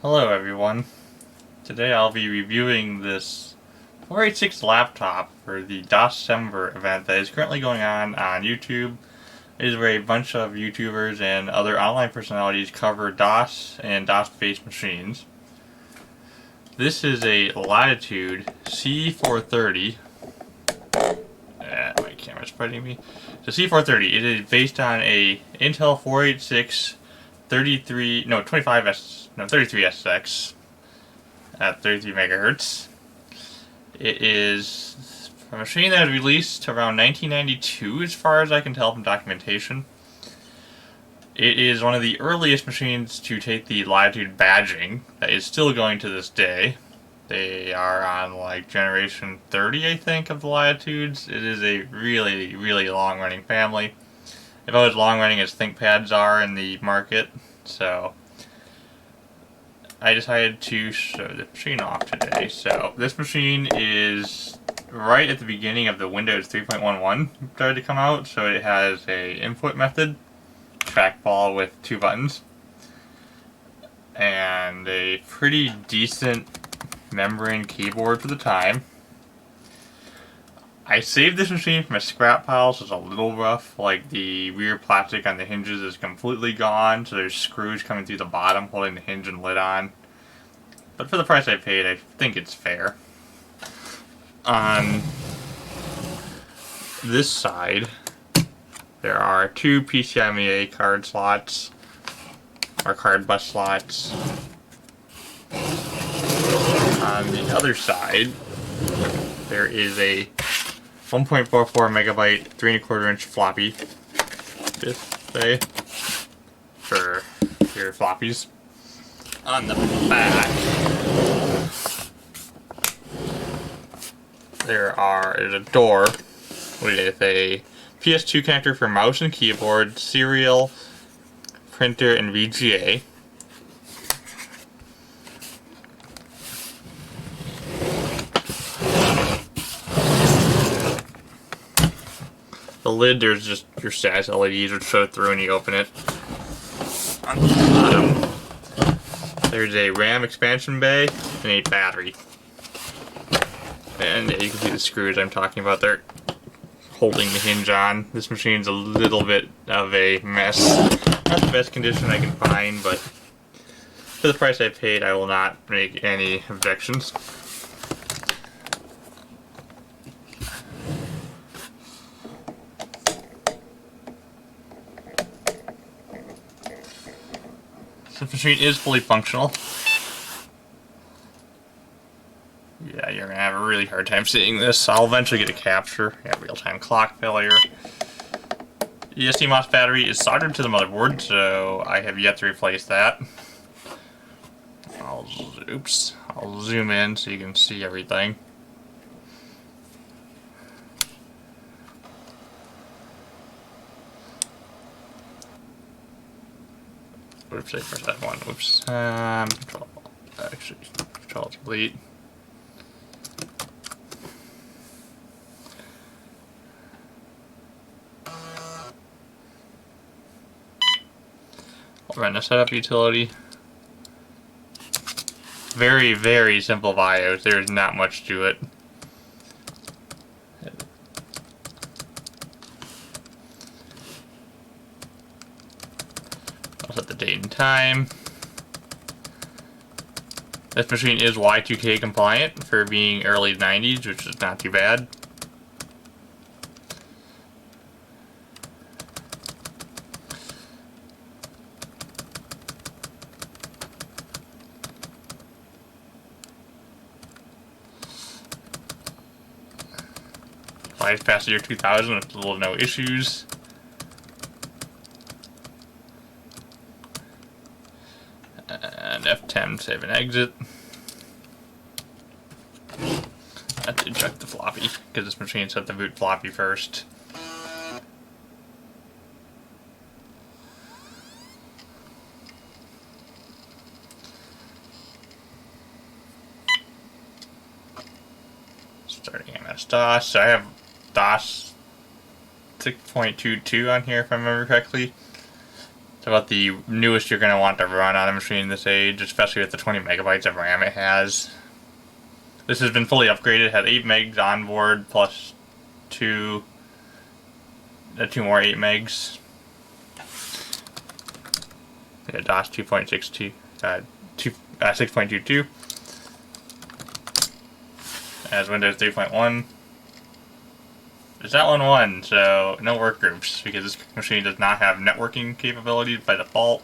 Hello everyone. Today I'll be reviewing this 486 laptop for the DOScember event that is currently going on YouTube. It is where a bunch of YouTubers and other online personalities cover DOS and DOS-based machines. This is a Latitude C430. My camera's fighting me. So C430, it is based on a Intel 486 33SX at 33 megahertz. It is a machine that was released around 1992 as far as I can tell from documentation. It is one of the earliest machines to take the Latitude badging that is still going to this day. They are on like generation 30, I think, of the Latitudes. It is a really, really long running family. About as long running as ThinkPads are in the market. So I decided to show the machine off today. So this machine is right at the beginning of the Windows 3.11 started to come out. So it has a input method, trackball with 2 buttons, and a pretty decent membrane keyboard for the time. I saved this machine from a scrap pile, so it's a little rough. Like, the rear plastic on the hinges is completely gone, so there's screws coming through the bottom holding the hinge and lid on. But for the price I paid, I think it's fair. On this side, there are 2 PCIe card slots, or card bus slots. On the other side, there is a 1.44 megabyte, 3 1/4 inch floppy display for your floppies. On the back, there's a door with a PS2 connector for mouse and keyboard, serial, printer, and VGA. The lid, there's just your status LEDs which show through when you open it. On the bottom, there's a RAM expansion bay and a battery. And yeah, you can see the screws I'm talking about there holding the hinge on. This machine's a little bit of a mess. Not the best condition I can find, but for the price I paid, I will not make any objections. This machine is fully functional. Yeah, you're gonna have a really hard time seeing this. I'll eventually get a capture. Yeah, real-time clock failure. ESD-MOS battery is soldered to the motherboard, so I have yet to replace that. I'll zoom in so you can see everything. Oops, I pressed that one. Oops. Control delete. I'll run a setup utility. Very, very simple BIOS. There's not much to it. I'll set the date and time. This machine is Y2K compliant for being early 90s, which is not too bad. Flies past the year 2000 with little no issues. And F10 save and exit. I have to eject the floppy because this machine set the boot floppy first. Starting MS-DOS. So I have DOS 6.22 on here if I remember correctly. It's about the newest you're going to want to run on a machine this age, especially with the 20 megabytes of RAM it has. This has been fully upgraded. It has 8 megs on board plus two more 8 megs. Yeah, DOS 2.62, 6.22. As Windows 3.1. It's not 1.1, so no workgroups, because this machine does not have networking capabilities by default.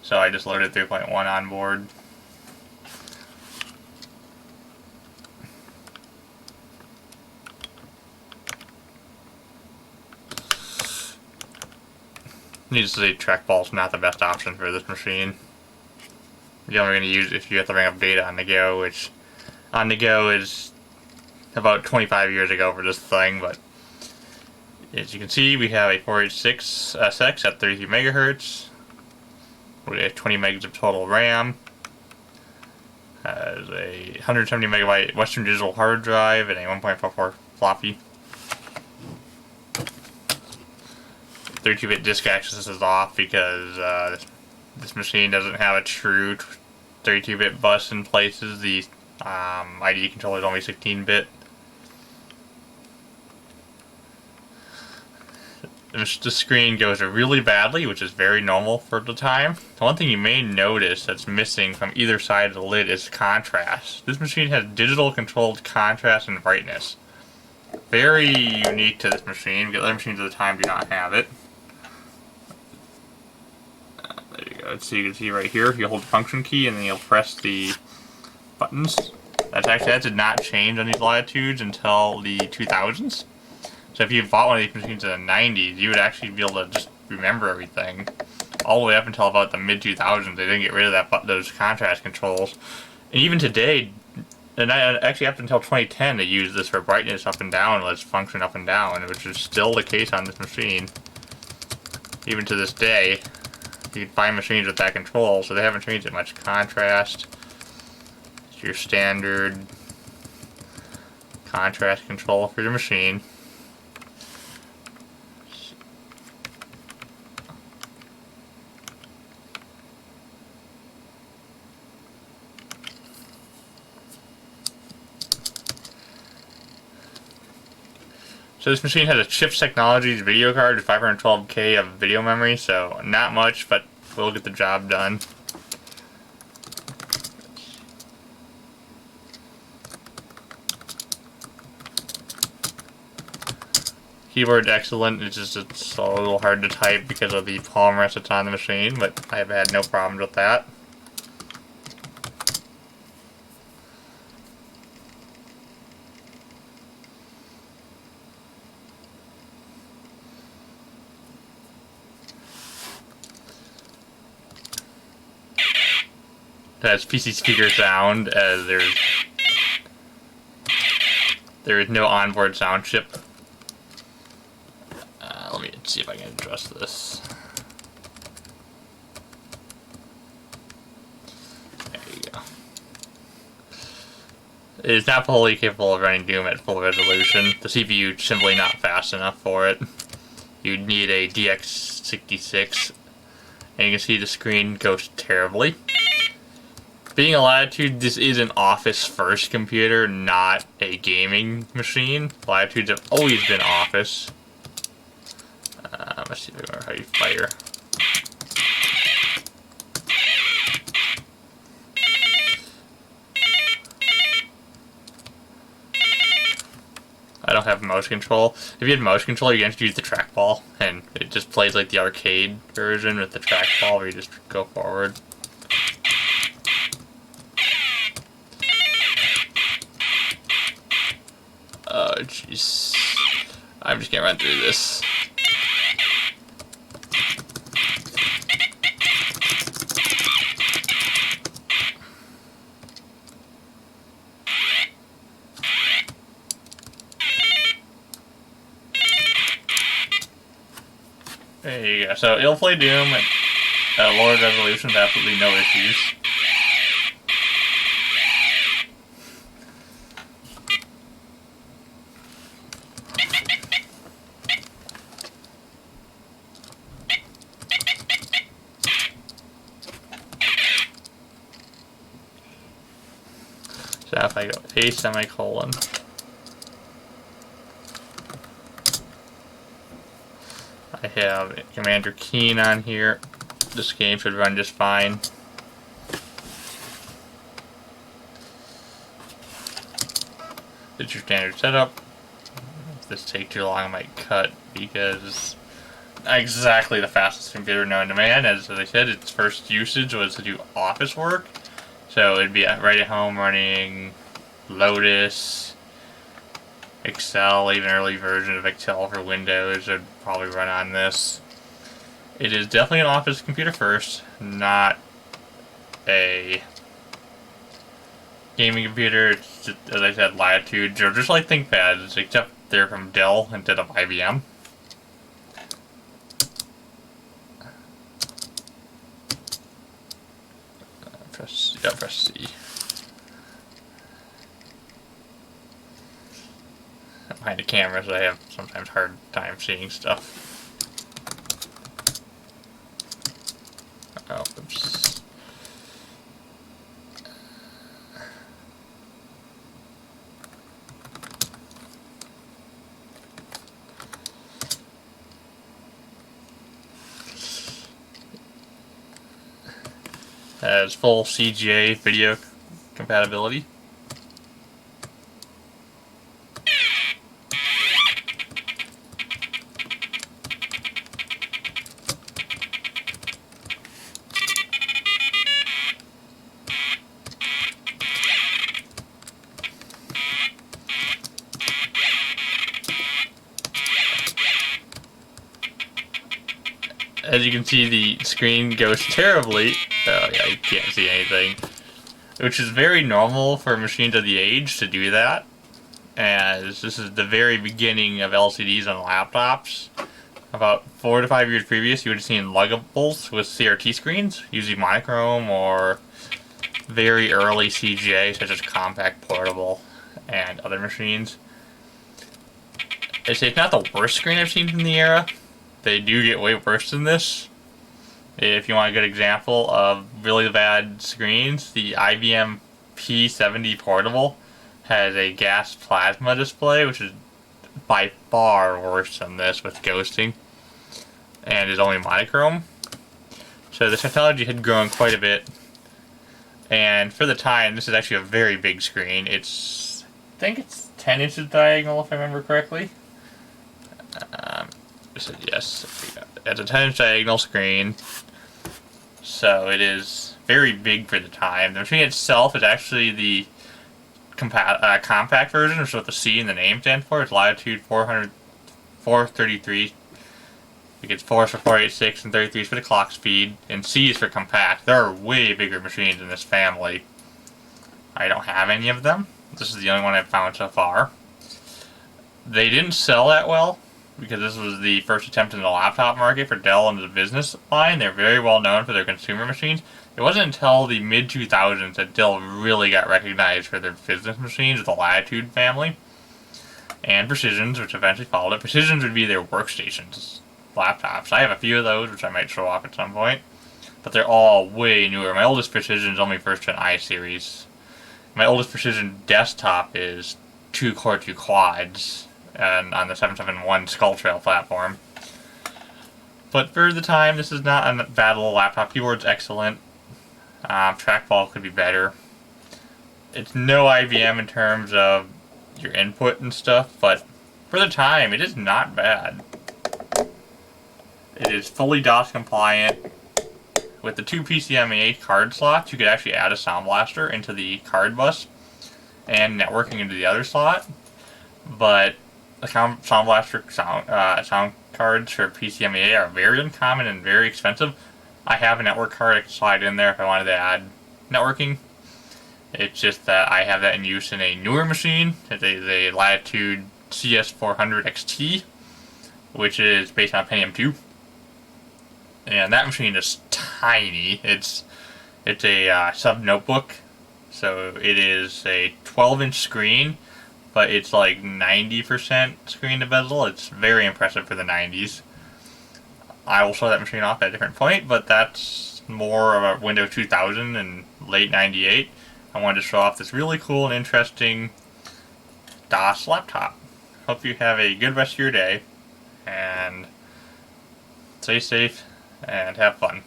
So I just loaded 3.1 on board. Needless to say, trackball is not the best option for this machine. You're only going to use it if you have to bring up data on the go, which on the go is about 25 years ago for this thing, but as you can see, we have a 486 SX at 33 megahertz. We have 20 megs of total RAM. Has a 170 megabyte Western Digital hard drive and a 1.44 floppy. 32-bit disk access is off because this machine doesn't have a true 32-bit bus in places. The IDE controller is only 16-bit. The screen goes really badly, which is very normal for the time. The one thing you may notice that's missing from either side of the lid is contrast. This machine has digital controlled contrast and brightness. Very unique to this machine, because other machines at the time do not have it. There you go. So you can see right here, you hold the function key and then you'll press the buttons. That did not change on these Latitudes until the 2000s. So if you bought one of these machines in the 90s, you would actually be able to just remember everything. All the way up until about the mid-2000s, they didn't get rid of those contrast controls. And even today, and actually up until 2010, they used this for brightness up and down, let's function up and down, which is still the case on this machine. Even to this day, you can find machines with that control, so they haven't changed it much. Contrast, it's your standard contrast control for your machine. So this machine has a Chips Technologies video card with 512K of video memory, so not much, but we'll get the job done. Keyboard's excellent, it's a little hard to type because of the palm rest that's on the machine, but I have had no problems with that. It has PC speaker sound, as there is no onboard sound chip. Let me see if I can adjust this. There you go. It is not fully capable of running Doom at full resolution. The CPU is simply not fast enough for it. You'd need a DX66, and you can see the screen goes terribly. Being a Latitude, this is an office-first computer, not a gaming machine. Latitudes have always been office. Let's see if I remember how you fire. I don't have mouse control. If you had mouse control, you can just use the trackball, and it just plays like the arcade version with the trackball, where you just go forward. Oh, jeez. I'm just gonna run through this. There you go. So it'll play Doom at lower resolutions, absolutely no issues. Now if I go a semicolon, I have Commander Keen on here. This game should run just fine. It's your standard setup. If this takes too long, I might cut because not exactly the fastest computer known to man. As I said, its first usage was to do office work. So it'd be right at home running Lotus, Excel, even early version of Excel for Windows would probably run on this. It is definitely an office computer first, not a gaming computer. It's just, as I said, Latitude, just like ThinkPads, except they're from Dell instead of IBM. Press C. I'm behind the camera, so I have sometimes hard time seeing stuff. Oh, oops. Has full CGA video compatibility. As you can see, the screen goes terribly. Oh yeah, you can't see anything. Which is very normal for machines of the age to do that. As this is the very beginning of LCDs on laptops. About 4 to 5 years previous, you would have seen luggables with CRT screens using monochrome or very early CGA, such as Compact Portable and other machines. I'd say it's not the worst screen I've seen from the era. They do get way worse than this. If you want a good example of really bad screens, the IBM P70 Portable has a gas plasma display, which is by far worse than this with ghosting, and is only monochrome. So the technology had grown quite a bit, and for the time, this is actually a very big screen. I think it's 10 inches diagonal, if I remember correctly. Yes, it's a 10-inch diagonal screen, so it is very big for the time. The machine itself is actually the compact version, which is what the C in the name stands for. It's Latitude 433. It gets 4 for 486 and 33 is for the clock speed, and C is for compact. There are way bigger machines in this family. I don't have any of them. This is the only one I've found so far. They didn't sell that well, because this was the first attempt in the laptop market for Dell into the business line. They're very well known for their consumer machines. It wasn't until the mid-2000s that Dell really got recognized for their business machines, the Latitude family, and Precisions, which eventually followed it. Precisions would be their workstations, laptops. I have a few of those, which I might show off at some point, but they're all way newer. My oldest Precision is only first gen i-series. My oldest Precision desktop is 2-core 2 quads, and on the 771 Skull Trail platform. But for the time, this is not a bad little laptop. Keyboard's excellent. Trackball could be better. It's no IBM in terms of your input and stuff, but for the time, it is not bad. It is fully DOS compliant. With the 2 PCMA card slots, you could actually add a Sound Blaster into the card bus and networking into the other slot. But the Sound Blaster sound cards for PCMA are very uncommon and very expensive. I have a network card I can slide in there if I wanted to add networking. It's just that I have that in use in a newer machine. It's a Latitude CS400 XT, which is based on Pentium 2. And that machine is tiny. It's a sub notebook, so it is a 12-inch screen, but it's like 90% screen to bezel. It's very impressive for the 90s. I will show that machine off at a different point, but that's more of a Windows 2000 and late 98. I wanted to show off this really cool and interesting DOS laptop. Hope you have a good rest of your day, and stay safe and have fun.